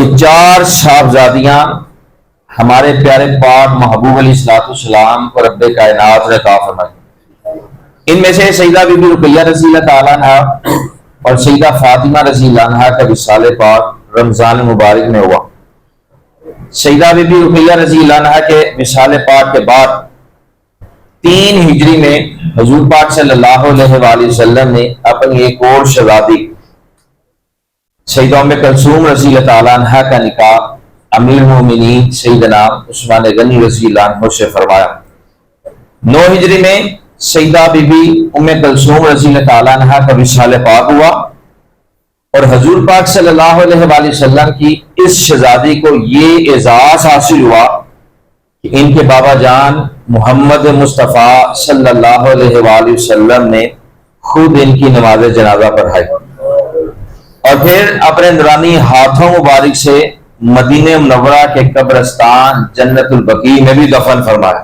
یہ چار صاحبزادیاں ہمارے پیارے پاک محبوب علیہ الصلوۃ والسلام کو رب کائنات نے عطا فرمائی۔ ان میں سے سیدہ بی بی رقیہ رضی اللہ تعالیٰ عنہ اور سیدہ فاطمہ رضی اللہ عنہ کا وصال پاک رمضان مبارک میں ہوا۔ سیدہ بی بی رقیہ رضی اللہ عنہ کے وصال پاک کے بعد 3 ہجری میں حضور پاک صلی اللہ علیہ وآلہ وسلم نے اپنی ایک اور شہزادی سیدہ ام کلثوم رضی اللہ تعالیٰ عنہ کا نکاح امیر المومنین سیدنا عثمان غنی رضی اللہ عنہ سے فرمایا۔ 9 ہجری میں سیدہ بی بی ام کلثوم رضی اللہ تعالیٰ عنہ کا وصال پاک ہوا، اور حضور پاک صلی اللہ علیہ وآلہ وسلم کی اس شہزادی کو یہ اعزاز حاصل ہوا کہ ان کے بابا جان محمد مصطفیٰ صلی اللہ علیہ وآلہ وسلم نے خود ان کی نماز جنازہ پڑھائی اور پھر اپنے نورانی ہاتھوں مبارک سے مدینہ منورہ کے قبرستان جنت البقیع میں بھی دفن فرمایا۔